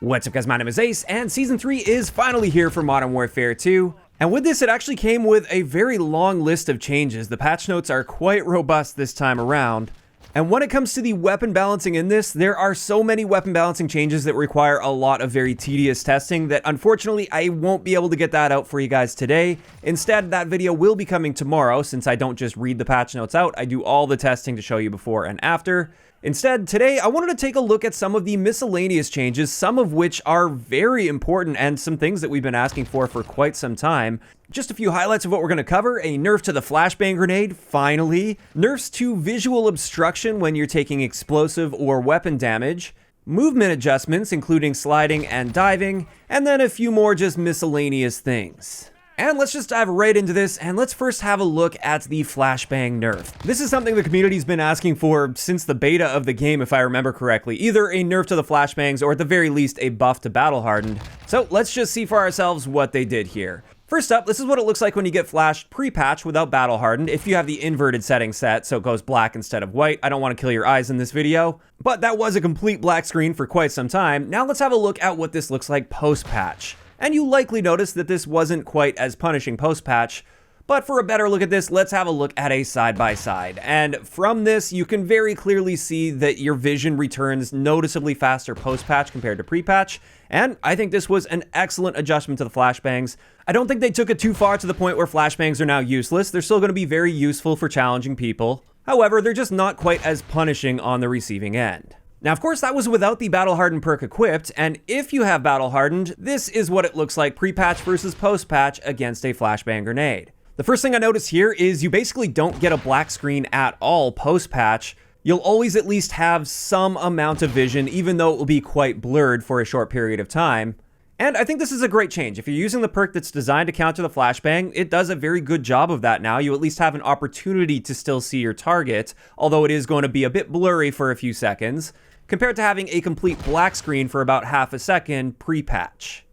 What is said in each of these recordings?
What's up guys, my name is Ace, and Season 3 is finally here for Modern Warfare 2. And with this, it actually came with a very long list of changes. The patch notes are quite robust this time around. And when it comes to the weapon balancing in this, there are so many weapon balancing changes that require a lot of very tedious testing that unfortunately I won't be able to get that out for you guys today. Instead, that video will be coming tomorrow since I don't just read the patch notes out, I do all the testing to show you before and after. Instead, today I wanted to take a look at some of the miscellaneous changes, some of which are very important and some things that we've been asking for quite some time. Just a few highlights of what we're going to cover: a nerf to the flashbang grenade, finally, nerfs to visual obstruction when you're taking explosive or weapon damage, movement adjustments including sliding and diving, and then a few more just miscellaneous things. And let's just dive right into this, and let's first have a look at the Flashbang nerf. This is something the community's been asking for since the beta of the game, if I remember correctly. Either a nerf to the Flashbangs, or at the very least, a buff to Battle Hardened. So let's just see for ourselves what they did here. First up, this is what it looks like when you get flashed pre-patch without Battle Hardened, if you have the inverted setting set, so it goes black instead of white. I don't want to kill your eyes in this video, but that was a complete black screen for quite some time. Now let's have a look at what this looks like post-patch. And you likely noticed that this wasn't quite as punishing post-patch, but for a better look at this, let's have a look at a side-by-side. And from this, you can very clearly see that your vision returns noticeably faster post-patch compared to pre-patch, and I think this was an excellent adjustment to the flashbangs. I don't think they took it too far to the point where flashbangs are now useless. They're still going to be very useful for challenging people. However, they're just not quite as punishing on the receiving end. Now, of course, that was without the Battle Hardened perk equipped, and if you have Battle Hardened, this is what it looks like pre-patch versus post-patch against a flashbang grenade. The first thing I notice here is you basically don't get a black screen at all post-patch. You'll always at least have some amount of vision, even though it will be quite blurred for a short period of time. And I think this is a great change. If you're using the perk that's designed to counter the flashbang, it does a very good job of that now. You at least have an opportunity to still see your target, although it is going to be a bit blurry for a few seconds, compared to having a complete black screen for about half a second pre-patch.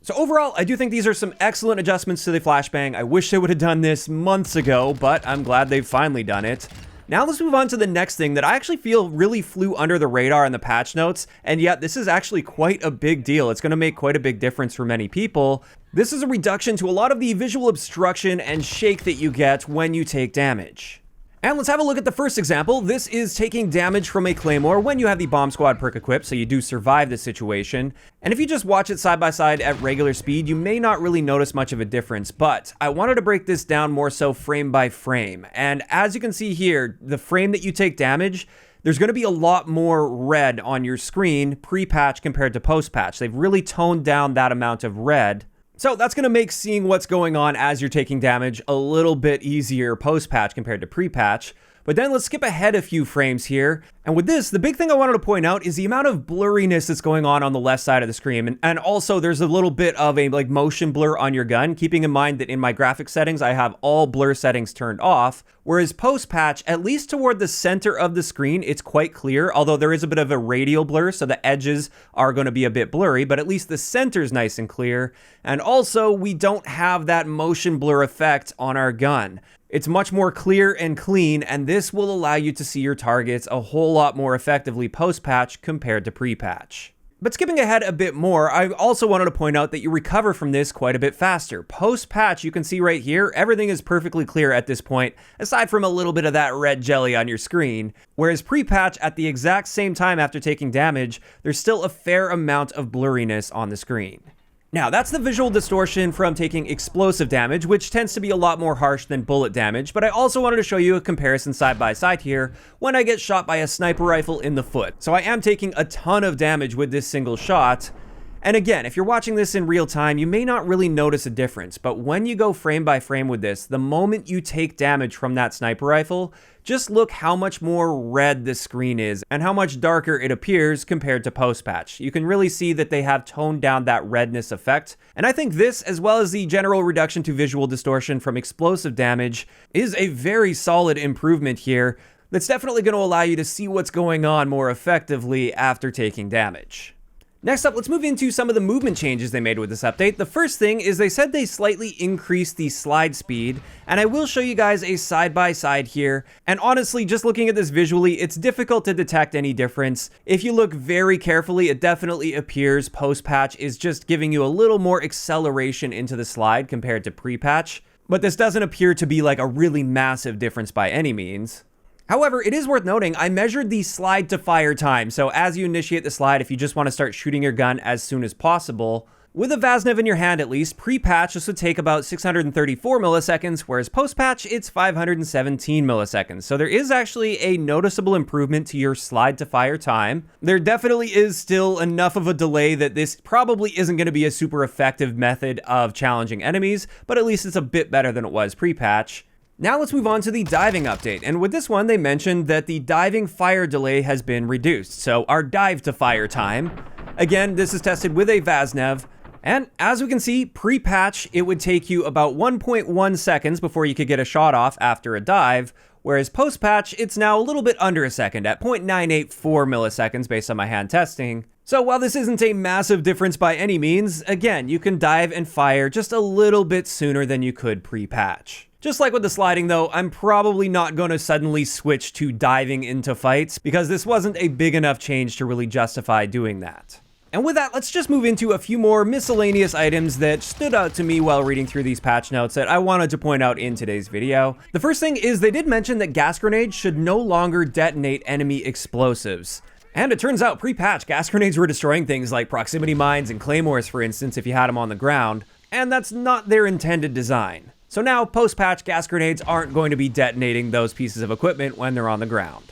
So overall, I do think these are some excellent adjustments to the flashbang. I wish they would have done this months ago, but I'm glad they've finally done it. Now let's move on to the next thing that I actually feel really flew under the radar in the patch notes, and yet this is actually quite a big deal. It's going to make quite a big difference for many people. This is a reduction to a lot of the visual obstruction and shake that you get when you take damage. And let's have a look at the first example. This is taking damage from a claymore when you have the bomb squad perk equipped, so you do survive the situation. And if you just watch it side by side at regular speed, you may not really notice much of a difference, but I wanted to break this down more so frame by frame. And as you can see here, the frame that you take damage, there's going to be a lot more red on your screen pre-patch compared to post-patch. They've really toned down that amount of red. So that's going to make seeing what's going on as you're taking damage a little bit easier post-patch compared to pre-patch. But then let's skip ahead a few frames here. And with this, the big thing I wanted to point out is the amount of blurriness that's going on the left side of the screen. And also there's a little bit of a motion blur on your gun, keeping in mind that in my graphic settings, I have all blur settings turned off. Whereas post-patch, at least toward the center of the screen, it's quite clear, although there is a bit of a radial blur, so the edges are going to be a bit blurry, but at least the center's nice and clear. And also, we don't have that motion blur effect on our gun. It's much more clear and clean, and this will allow you to see your targets a whole lot more effectively post-patch compared to pre-patch. But skipping ahead a bit more, I also wanted to point out that you recover from this quite a bit faster. Post-patch, you can see right here, everything is perfectly clear at this point, aside from a little bit of that red jelly on your screen. Whereas pre-patch, at the exact same time after taking damage, there's still a fair amount of blurriness on the screen. Now, that's the visual distortion from taking explosive damage, which tends to be a lot more harsh than bullet damage, but I also wanted to show you a comparison side by side here when I get shot by a sniper rifle in the foot. So I am taking a ton of damage with this single shot. And again, if you're watching this in real time, you may not really notice a difference, but when you go frame by frame with this, the moment you take damage from that sniper rifle, just look how much more red the screen is and how much darker it appears compared to post-patch. You can really see that they have toned down that redness effect, and I think this, as well as the general reduction to visual distortion from explosive damage, is a very solid improvement here that's definitely going to allow you to see what's going on more effectively after taking damage. Next up, let's move into some of the movement changes they made with this update. The first thing is they said they slightly increased the slide speed, and I will show you guys a side-by-side here. And honestly, just looking at this visually, it's difficult to detect any difference. If you look very carefully, it definitely appears post-patch is just giving you a little more acceleration into the slide compared to pre-patch. But this doesn't appear to be like a really massive difference by any means. However, it is worth noting, I measured the slide to fire time. So as you initiate the slide, if you just want to start shooting your gun as soon as possible, with a Vaznev in your hand at least, pre-patch this would take about 634 milliseconds, whereas post-patch it's 517 milliseconds. So there is actually a noticeable improvement to your slide to fire time. There definitely is still enough of a delay that this probably isn't going to be a super effective method of challenging enemies, but at least it's a bit better than it was pre-patch. Now let's move on to the diving update, and with this one they mentioned that the diving fire delay has been reduced, so our dive to fire time. Again, this is tested with a Vaznev, and as we can see, pre-patch it would take you about 1.1 seconds before you could get a shot off after a dive, whereas post-patch it's now a little bit under a second at 0.984 milliseconds based on my hand testing. So while this isn't a massive difference by any means, again, you can dive and fire just a little bit sooner than you could pre-patch. Just like with the sliding though, I'm probably not going to suddenly switch to diving into fights because this wasn't a big enough change to really justify doing that. And with that, let's just move into a few more miscellaneous items that stood out to me while reading through these patch notes that I wanted to point out in today's video. The first thing is they did mention that gas grenades should no longer detonate enemy explosives. And it turns out pre-patch, gas grenades were destroying things like proximity mines and claymores, for instance, if you had them on the ground, and that's not their intended design. So now, post-patch, gas grenades aren't going to be detonating those pieces of equipment when they're on the ground.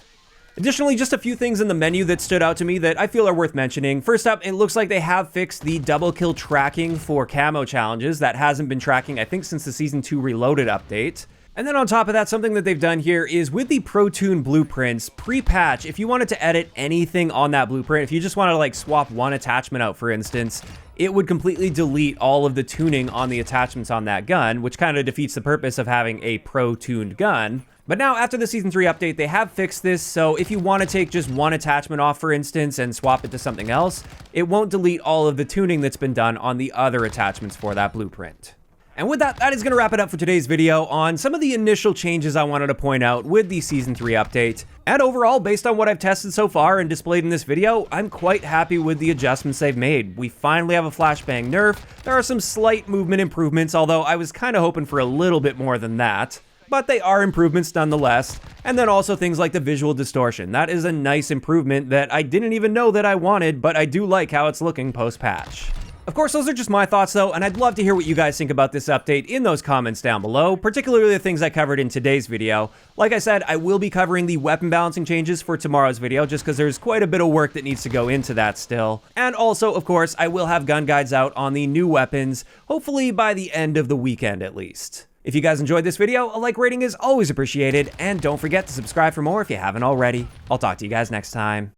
Additionally, just a few things in the menu that stood out to me that I feel are worth mentioning. First up, it looks like they have fixed the double kill tracking for camo challenges. That hasn't been tracking, I think, since the Season 2 Reloaded update. And then on top of that, something that they've done here is with the Pro Tune blueprints, pre-patch, if you wanted to edit anything on that blueprint, if you just wanted to like swap one attachment out, for instance, it would completely delete all of the tuning on the attachments on that gun, which kind of defeats the purpose of having a pro-tuned gun. But now, after the Season 3 update, they have fixed this, so if you want to take just one attachment off, for instance, and swap it to something else, it won't delete all of the tuning that's been done on the other attachments for that blueprint. And with that, that is going to wrap it up for today's video on some of the initial changes I wanted to point out with the Season 3 update. And overall, based on what I've tested so far and displayed in this video, I'm quite happy with the adjustments they've made. We finally have a Flashbang nerf. There are some slight movement improvements, although I was kind of hoping for a little bit more than that. But they are improvements nonetheless. And then also things like the visual distortion. That is a nice improvement that I didn't even know that I wanted, but I do like how it's looking post-patch. Of course, those are just my thoughts though, and I'd love to hear what you guys think about this update in those comments down below, particularly the things I covered in today's video. Like I said, I will be covering the weapon balancing changes for tomorrow's video, just because there's quite a bit of work that needs to go into that still. And also, of course, I will have gun guides out on the new weapons, hopefully by the end of the weekend at least. If you guys enjoyed this video, a like rating is always appreciated, and don't forget to subscribe for more if you haven't already. I'll talk to you guys next time.